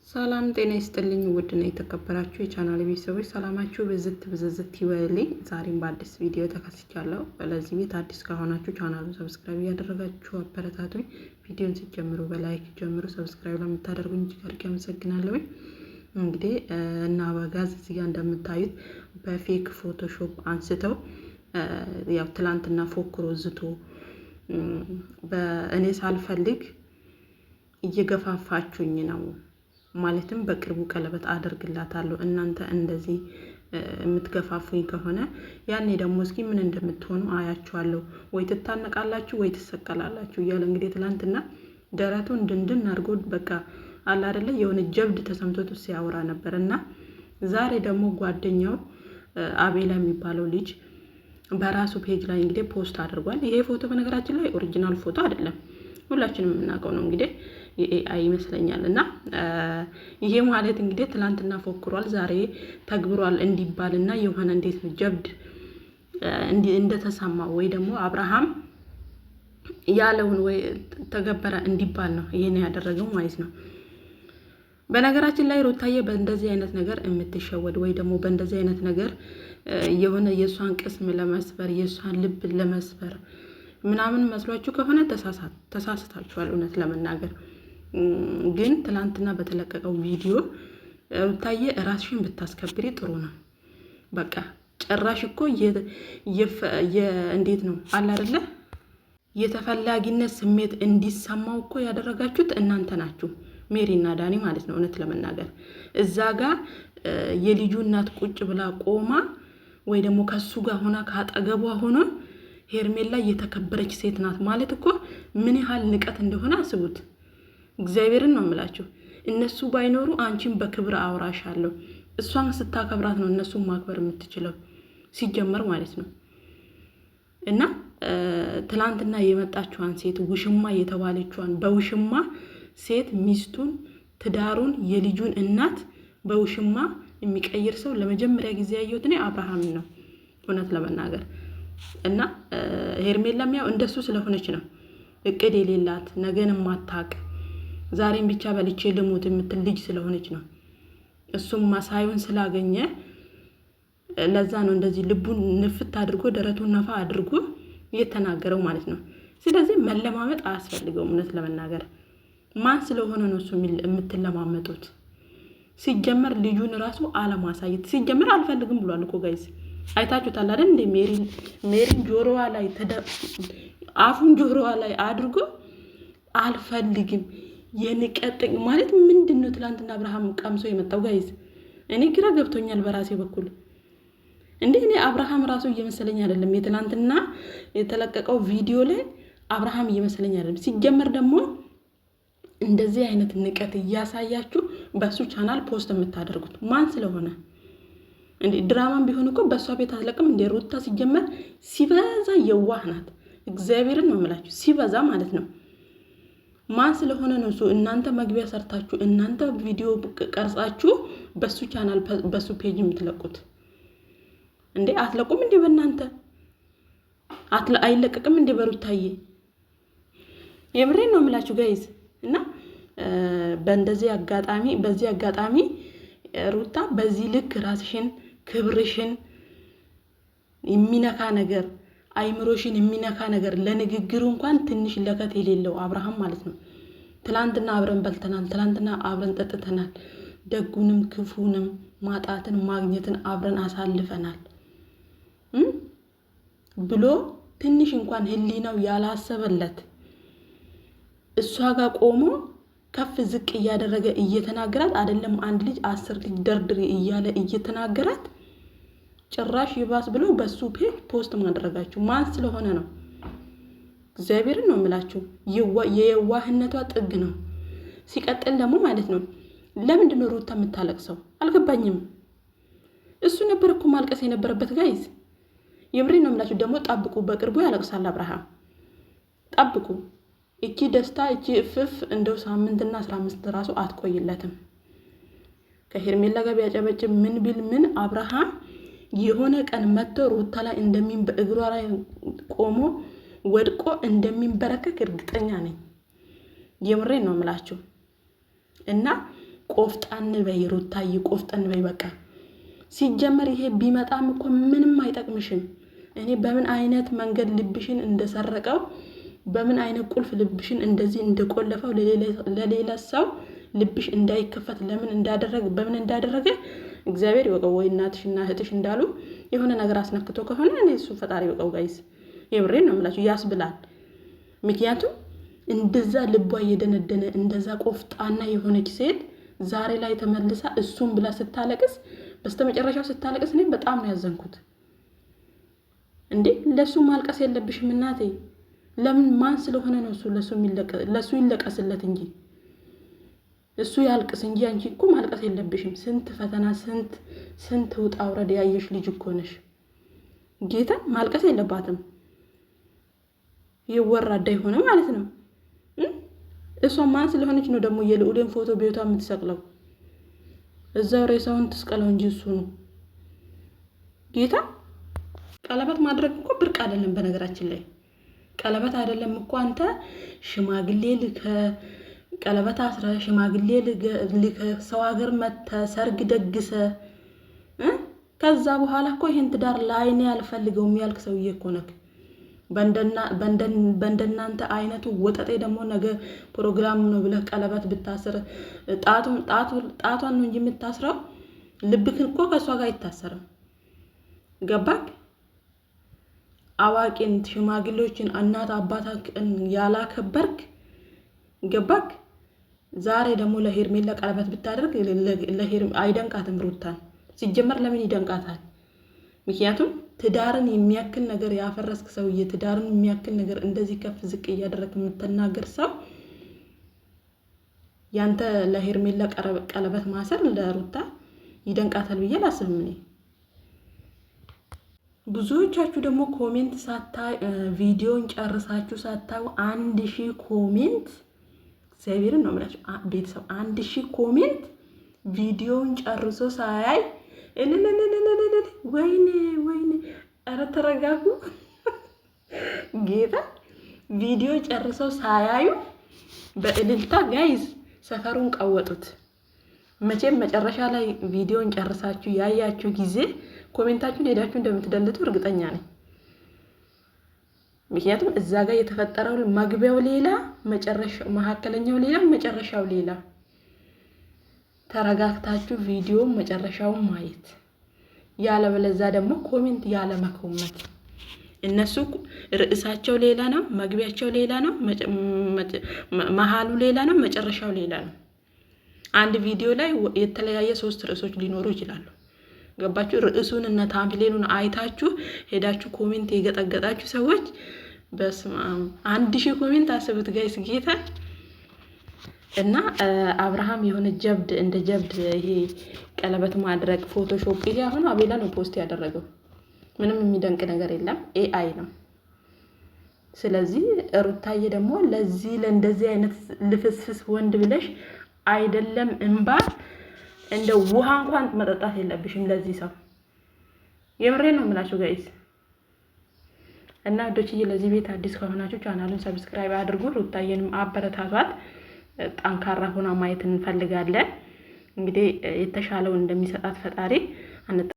ሰላም ጤና ይስጥልኝ ውድና የተከበራችሁ የቻናል ቤተሰቦች ሰላማችሁ ብዝት ይበልልኝ። ዛሬም በአዲስ ቪዲዮ ተከስቻለሁ። ለዚህ ቤት አዲስ ከሆናችሁ ቻናሉን ሰብስክራይብ ያደረጋችሁ አበረታቱኝ። ቪዲዮን ሲጀምሩ በላይክ ጀምሩ። ሰብስክራይብ ለምታደርጉኝ እጅግ አድርጌ አመሰግናለሁ። እንግዲህ እና አበጋዝ እዚህ ጋር እንደምታዩት በፌክ ፎቶሾፕ አንስተው ያው ትላንትና ፎክሮ ዝቶ በእኔ ሳልፈልግ እየገፋፋችሁኝ ነው ማለትም በቅርቡ ቀለበት አደርግላታለሁ እናንተ እንደዚህ የምትገፋፉኝ ከሆነ ያኔ ደግሞ እስኪ ምን እንደምትሆኑ አያችኋለሁ፣ ወይ ትታነቃላችሁ ወይ ትሰቀላላችሁ እያለ እንግዲህ ትላንትና ደረቱን ድንድን አድርጎ በቃ አለ አይደለ የሆነ ጀብድ ተሰምቶት ሲያወራ ነበርና ዛሬ ደግሞ ጓደኛው አቤላ የሚባለው ልጅ በራሱ ፔጅ ላይ እንግዲህ ፖስት አድርጓል። ይሄ ፎቶ በነገራችን ላይ ኦሪጂናል ፎቶ አይደለም፣ ሁላችንም የምናውቀው ነው እንግዲህ የኤአይ ይመስለኛል። እና ይሄ ማለት እንግዲህ ትላንትና ፎክሯል ዛሬ ተግብሯል እንዲባልና የሆነ እንዴት ነው ጀብድ እንደተሰማ ወይ ደግሞ አብርሃም ያለውን ወይ ተገበረ እንዲባል ነው ይሄን ያደረገው ማለት ነው። በነገራችን ላይ ሩታዬ በእንደዚህ አይነት ነገር የምትሸወድ ወይ ደግሞ በእንደዚህ አይነት ነገር የሆነ የሷን ቅስም ለመስበር የሷን ልብ ለመስበር ምናምን መስሏችሁ ከሆነ ተሳስታችኋል። እውነት ለመናገር ግን ትላንትና በተለቀቀው ቪዲዮ ሩታዬ ራስሽን ብታስከብሪ ጥሩ ነው። በቃ ጭራሽ እኮ እንዴት ነው አለ አይደለ የተፈላጊነት ስሜት እንዲሰማው እኮ ያደረጋችሁት እናንተ ናችሁ፣ ሜሪና ዳኒ ማለት ነው። እውነት ለመናገር እዛ ጋር የልጁ እናት ቁጭ ብላ ቆማ ወይ ደግሞ ከሱ ጋር ሆና ካጠገቧ ሆኖ ሄርሜላ የተከበረች ሴት ናት ማለት እኮ ምን ያህል ንቀት እንደሆነ አስቡት። እግዚአብሔርን ነው የምላችሁ። እነሱ ባይኖሩ አንቺን በክብር አውራሻለሁ። እሷን ስታከብራት ነው እነሱን ማክበር የምትችለው ሲጀመር ማለት ነው። እና ትላንትና የመጣችዋን ሴት ውሽማ የተባለችዋን በውሽማ ሴት ሚስቱን፣ ትዳሩን፣ የልጁን እናት በውሽማ የሚቀይር ሰው ለመጀመሪያ ጊዜ ያየሁት እኔ አብርሃምን ነው እውነት ለመናገር። እና ሄርሜላም ያው እንደሱ ስለሆነች ነው እቅድ የሌላት ነገን ማታቅ ዛሬን ብቻ በልቼ ልሙት የምትል ልጅ ስለሆነች ነው። እሱም ማሳዩን ስላገኘ ለዛ ነው እንደዚህ ልቡን ንፍት አድርጎ ደረቱን ነፋ አድርጎ እየተናገረው ማለት ነው። ስለዚህ መለማመጥ አያስፈልገውም እውነት ለመናገር። ማን ስለሆነ ነው እሱ የምትለማመጡት? ሲጀመር ልጁን ራሱ አለማሳየት ሲጀመር አልፈልግም ብሏል እኮ ጋይስ። አይታችሁታል አይደል? እንደ ሜሪን ጆሮዋ ላይ አፉን ጆሮዋ ላይ አድርጎ አልፈልግም የንቀጥቅ ማለት ምንድነው? ትላንትና አብርሃም ቀምሶ የመጣው ጋይስ እኔ ግራ ገብቶኛል በራሴ በኩል። እኔ አብርሃም ራሱ እየመሰለኝ አይደለም። የትላንትና የተለቀቀው ቪዲዮ ላይ አብርሃም እየመሰለኝ አይደለም። ሲጀመር ደግሞ እንደዚህ አይነት ንቀት እያሳያችሁ በሱ ቻናል ፖስት የምታደርጉት ማን ስለሆነ እንዴ? ድራማም ቢሆን እኮ በሷ ቤት አትለቅም እንዴ? ሩታ ሲጀመር ሲበዛ የዋህ ናት። እግዚአብሔርን ነው የምላችሁ ሲበዛ ማለት ነው። ማን ስለሆነ ነው እሱ እናንተ መግቢያ ሰርታችሁ እናንተ ቪዲዮ ቀርጻችሁ በሱ ቻናል በሱ ፔጅ የምትለቁት እንዴ? አትለቁም እንዴ? በእናንተ አይለቀቅም እንዴ? በሩታዬ የምሬን ነው የምላችሁ ጋይዝ። እና በዚህ አጋጣሚ ሩታ በዚህ ልክ ራስሽን ክብርሽን የሚነካ ነገር አይምሮሽን የሚነካ ነገር ለንግግሩ እንኳን ትንሽ ለከት የሌለው አብርሃም ማለት ነው። ትላንትና አብረን በልተናል፣ ትላንትና አብረን ጠጥተናል፣ ደጉንም ክፉንም ማጣትን ማግኘትን አብረን አሳልፈናል ብሎ ትንሽ እንኳን ህሊናው ያላሰበለት እሷ ጋር ቆሞ ከፍ ዝቅ እያደረገ እየተናገራት አይደለም አንድ ልጅ 10 ልጅ ደርድር እያለ እየተናገራት ጭራሽ ይባስ ብሎ በሱ ፔጅ ፖስት ማድረጋችሁ ማን ስለሆነ ነው? እግዚአብሔርን ነው የምላችሁ። የዋህነቷ ጥግ ነው። ሲቀጥል ደግሞ ማለት ነው ለምንድን ነው ሩታ የምታለቅሰው? አልገባኝም። እሱ ነበር እኮ ማልቀስ የነበረበት ጋይዝ። የምሬን ነው የምላችሁ። ደግሞ ጠብቁ፣ በቅርቡ ያለቅሳል አብርሃም። ጠብቁ። እቺ ደስታ እቺ እፍፍ እንደው ሳምንትና 15 ራሱ አትቆይለትም። ከሄርሜላ ጋር ቢያጨበጭብ ምን ቢል ምን አብርሃም የሆነ ቀን መጥቶ ሩታ ላይ በእግሯ ላይ ቆሞ ወድቆ እንደሚንበረከክ እርግጠኛ ነኝ። የምሬን ነው የምላችሁ። እና ቆፍጣን በይ ሩታዬ፣ ቆፍጠን በይ በቃ። ሲጀመር ይሄ ቢመጣም እኮ ምንም አይጠቅምሽም። እኔ በምን አይነት መንገድ ልብሽን እንደሰረቀው በምን አይነት ቁልፍ ልብሽን እንደዚህ እንደቆለፈው ለሌላ ሰው ልብሽ እንዳይከፈት በምን እንዳደረገ እግዚአብሔር ይወቀው። ወይ እናትሽና እህትሽ እንዳሉ የሆነ ነገር አስነክቶ ከሆነ እኔ እሱ ፈጣሪ ይወቀው። ጋይስ የምሬን ነው የምላችሁ፣ ያስብላል። ምክንያቱም እንደዛ ልቧ እየደነደነ እንደዛ ቆፍጣና የሆነች ሴት ዛሬ ላይ ተመልሳ እሱን ብላ ስታለቅስ፣ በስተመጨረሻው ስታለቅስ እኔ በጣም ነው ያዘንኩት። እንዴ ለሱ ማልቀስ የለብሽም እናቴ። ለምን ማን ስለሆነ ነው እሱ ለሱ ይለቀስለት እንጂ እሱ ያልቅስ እንጂ አንቺ እኮ ማልቀስ የለብሽም። ስንት ፈተና ስንት ውጣ ውረድ ያየሽ ልጅ እኮ ነሽ። ጌታ ማልቀስ የለባትም። ይወራዳ ይሆነ ማለት ነው። እሷ ማን ስለሆነች ነው ደግሞ የልዑልን ፎቶ ቤቷ የምትሰቅለው? እዛው ሬሳውን ትስቀለው እንጂ እሱ ነው ጌታ። ቀለበት ማድረግ እኮ ብርቅ አይደለም። በነገራችን ላይ ቀለበት አይደለም እኮ አንተ ሽማግሌ ቀለበት አስረ ሽማግሌ ልከ ሰው ሀገር መተ ሰርግ ደግሰ ከዛ በኋላ እኮ ይሄን ትዳር ላይኔ አልፈልገውም ያልክ ሰውዬ እኮ ነክ። በእንደናንተ አይነቱ ወጠጤ ደግሞ ነገ ፕሮግራም ነው ብለህ ቀለበት ብታስር ጣቷን ነው እንጂ የምታስረው ልብክ እኮ ከሷ ጋር አይታሰርም። ገባክ? አዋቂን ሽማግሌዎችን እናት አባታን ያላከበርክ ገባክ? ዛሬ ደግሞ ለሄርሜላ ቀለበት ብታደርግ አይደንቃትም ሩታን። ሲጀመር ለምን ይደንቃታል? ምክንያቱም ትዳርን የሚያክል ነገር ያፈረስክ ሰውዬ፣ ትዳርን የሚያክል ነገር እንደዚህ ከፍ ዝቅ እያደረክ የምትናገር ሰው ያንተ ለሄርሜላ ቀለበት ማሰር ለሩታ ይደንቃታል ብዬ አላስብም እኔ። ብዙዎቻችሁ ደግሞ ኮሜንት ቪዲዮን ጨርሳችሁ ሳታዩ 1000 ኮሜንት እግዚአብሔርን ነው የምላችሁ ቤተሰብ 1000 ኮሜንት ቪዲዮን ጨርሶ ሳያይ ወይኔ ኧረ ተረጋጉ። ጌታ ቪዲዮ ጨርሰው ሳያዩ በእልልታ ጋይዝ ሰፈሩን ቀወጡት። መቼም መጨረሻ ላይ ቪዲዮን ጨርሳችሁ ያያችሁ ጊዜ ኮሜንታችሁን ሄዳችሁ እንደምትደልቱ እርግጠኛ ነኝ። ምክንያቱም እዛ ጋር የተፈጠረው መግቢያው ሌላ፣ መጨረሻው መሀከለኛው ሌላ፣ መጨረሻው ሌላ። ተረጋግታችሁ ቪዲዮ መጨረሻውን ማየት፣ ያለበለዛ ደግሞ ኮሜንት ያለ መኮመት። እነሱ ርዕሳቸው ሌላ ነው፣ መግቢያቸው ሌላ ነው፣ መሃሉ ሌላ ነው፣ መጨረሻው ሌላ ነው። አንድ ቪዲዮ ላይ የተለያየ 3 ርዕሶች ሊኖሩ ይችላሉ። ገባችሁ? ርዕሱን እና ታምፕሌኑን አይታችሁ ሄዳችሁ ኮሜንት የገጠገጣችሁ ሰዎች በስመ አብ 1000 ኮሜንት አስቡት ጋይስ ጌታ። እና አብርሃም የሆነ ጀብድ እንደ ጀብድ ይሄ ቀለበት ማድረግ ፎቶሾፕ፣ ይሄ አሁን አቤላ ነው ፖስት ያደረገው። ምንም የሚደንቅ ነገር የለም፣ ኤአይ ነው። ስለዚህ ሩታዬ ደግሞ ለእንደዚህ አይነት ልፍስፍስ ወንድ ብለሽ አይደለም እንባ እንደ ውሃ እንኳን መጠጣት የለብሽም ለዚህ ሰው። የምሬ ነው የምላችሁ ጋይስ። እና ወዶችዬ ለዚህ ቤት አዲስ ከሆናችሁ ቻናሉን ሰብስክራይብ አድርጉ። ሩታዬንም አበረታቷት። ጠንካራ ሆና ማየት እንፈልጋለን። እንግዲህ የተሻለው እንደሚሰጣት ፈጣሪ